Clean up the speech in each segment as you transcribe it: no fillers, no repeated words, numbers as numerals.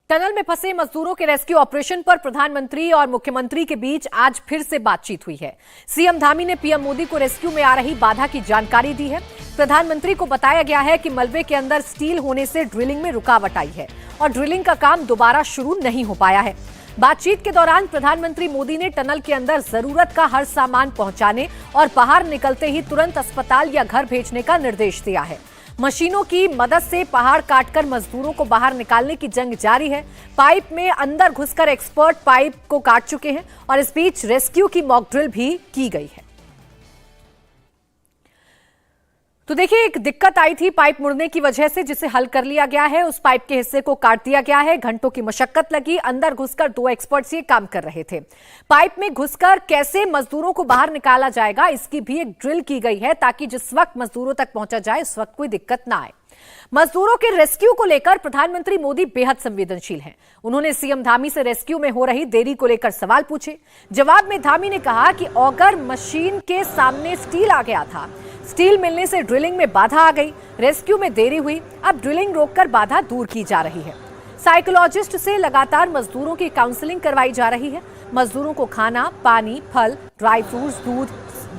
Tunnel में फंसे मजदूरों के रेस्क्यू ऑपरेशन पर प्रधानमंत्री और मुख्यमंत्री के बीच आज फिर से बातचीत हुई है। सीएम धामी ने पीएम मोदी को रेस्क्यू में आ रही बाधा की जानकारी दी है। प्रधानमंत्री को बताया गया है कि मलबे के अंदर स्टील होने से ड्रिलिंग में रुकावट आई है और ड्रिलिंग का काम दोबारा शुरू नहीं हो पाया है। बातचीत के दौरान प्रधानमंत्री मोदी ने टनल के अंदर जरूरत का हर सामान पहुंचाने और बाहर निकलते ही तुरंत अस्पताल या घर भेजने का निर्देश दिया है। मशीनों की मदद से पहाड़ काटकर मजदूरों को बाहर निकालने की जंग जारी है। पाइप में अंदर घुसकर एक्सपर्ट पाइप को काट चुके हैं और इस बीच रेस्क्यू की मॉक ड्रिल भी की गई है। तो देखिए, एक दिक्कत आई थी पाइप मुड़ने की वजह से, जिसे हल कर लिया गया है। उस पाइप के हिस्से को काट दिया गया है। घंटों की मशक्कत लगी। अंदर घुसकर 2 एक्सपर्ट्स ये काम कर रहे थे। पाइप में घुसकर कैसे मजदूरों को बाहर निकाला जाएगा, इसकी भी एक ड्रिल की गई है ताकि जिस वक्त मजदूरों तक पहुंचा जाए उस वक्त कोई दिक्कत ना आए। मजदूरों के रेस्क्यू को लेकर प्रधानमंत्री मोदी बेहद संवेदनशील हैं। उन्होंने सीएम धामी से रेस्क्यू में हो रही देरी को लेकर सवाल पूछे। जवाब में धामी ने कहा कि ऑगर मशीन के सामने स्टील आ गया था। स्टील मिलने से ड्रिलिंग में बाधा आ गई। रेस्क्यू में देरी हुई। अब ड्रिलिंग रोककर बाधा दूर की जा रही है। साइकोलॉजिस्ट से लगातार मजदूरों की काउंसलिंग करवाई जा रही है। मजदूरों को खाना, पानी, फल, ड्राई फ्रूट्स, दूध,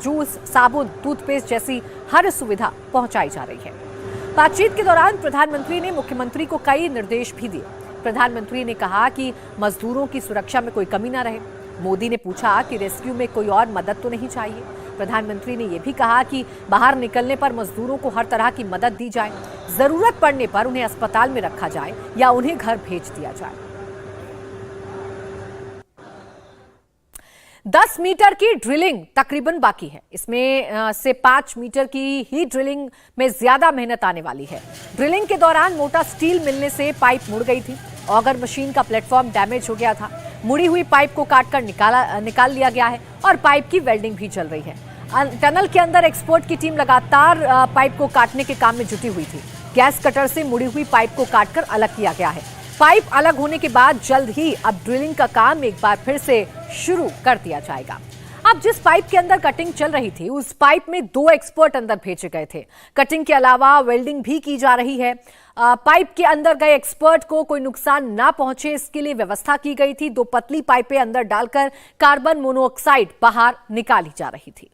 जूस, साबुन, टूथपेस्ट जैसी हर सुविधा पहुंचाई जा रही है। बातचीत के दौरान प्रधानमंत्री ने मुख्यमंत्री को कई निर्देश भी दिए। प्रधानमंत्री ने कहा कि मजदूरों की सुरक्षा में कोई कमी न रहे। मोदी ने पूछा कि रेस्क्यू में कोई और मदद तो नहीं चाहिए। प्रधानमंत्री ने यह भी कहा कि बाहर निकलने पर मजदूरों को हर तरह की मदद दी जाए। जरूरत पड़ने पर उन्हें अस्पताल में रखा जाए या उन्हें घर भेज दिया जाए। 10 मीटर की ड्रिलिंग तकरीबन बाकी है। इसमें से 5 मीटर की ही ड्रिलिंग में ज्यादा मेहनत आने वाली है। ड्रिलिंग के दौरान मोटा स्टील मिलने से पाइप मुड़ गई थी। ऑगर मशीन का प्लेटफॉर्म डैमेज हो गया था। मुड़ी हुई पाइप को काटकर निकाल लिया गया है और पाइप की वेल्डिंग भी चल रही है। टनल के अंदर एक्सपर्ट की टीम लगातार पाइप को काटने के काम में जुटी हुई थी। गैस कटर से मुड़ी हुई पाइप को काटकर अलग किया गया है। पाइप अलग होने के बाद जल्द ही अब ड्रिलिंग का काम एक बार फिर से शुरू कर दिया जाएगा। अब जिस पाइप के अंदर कटिंग चल रही थी, उस पाइप में 2 एक्सपर्ट अंदर भेजे गए थे। कटिंग के अलावा वेल्डिंग भी की जा रही है। पाइप के अंदर गए एक्सपर्ट को कोई नुकसान ना पहुंचे, इसके लिए व्यवस्था की गई थी। 2 पतली पाइपें अंदर डालकर कार्बन मोनोऑक्साइड बाहर निकाली जा रही थी।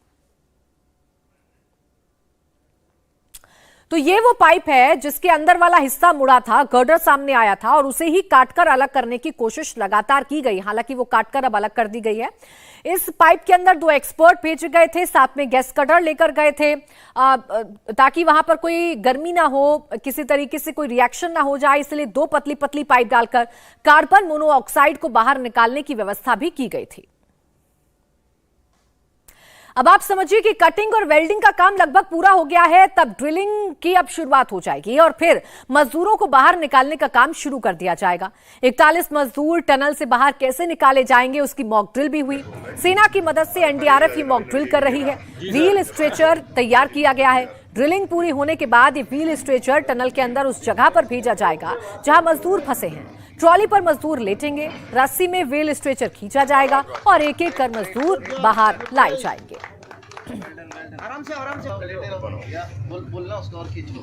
तो ये वो पाइप है जिसके अंदर वाला हिस्सा मुड़ा था, गर्डर सामने आया था और उसे ही काटकर अलग करने की कोशिश लगातार की गई। हालांकि वो काटकर अब अलग कर दी गई है। इस पाइप के अंदर 2 एक्सपर्ट भेजे गए थे, साथ में गैस कटर लेकर गए थे ताकि वहां पर कोई गर्मी ना हो, किसी तरीके से कोई रिएक्शन ना हो जाए, इसलिए 2 पतली पतली पाइप डालकर कार्बन मोनोऑक्साइड को बाहर निकालने की व्यवस्था भी की गई थी। अब आप समझिए कि कटिंग और वेल्डिंग का काम लगभग पूरा हो गया है। तब ड्रिलिंग की अब शुरुआत हो जाएगी और फिर मजदूरों को बाहर निकालने का काम शुरू कर दिया जाएगा। 41 मजदूर टनल से बाहर कैसे निकाले जाएंगे, उसकी मॉक ड्रिल भी हुई। सेना की मदद से एनडीआरएफ ये मॉक ड्रिल कर रही है। व्हील स्ट्रेचर तैयार किया गया है। ड्रिलिंग पूरी होने के बाद ये व्हील स्ट्रेचर टनल के अंदर उस जगह पर भेजा जाएगा जहां मजदूर फंसे हैं। ट्रॉली पर मजदूर लेटेंगे, रस्सी में व्हील स्ट्रेचर खींचा जाएगा और एक एक कर मजदूर बाहर लाए जाएंगे। आराम से बोलना उसको और खींच लो।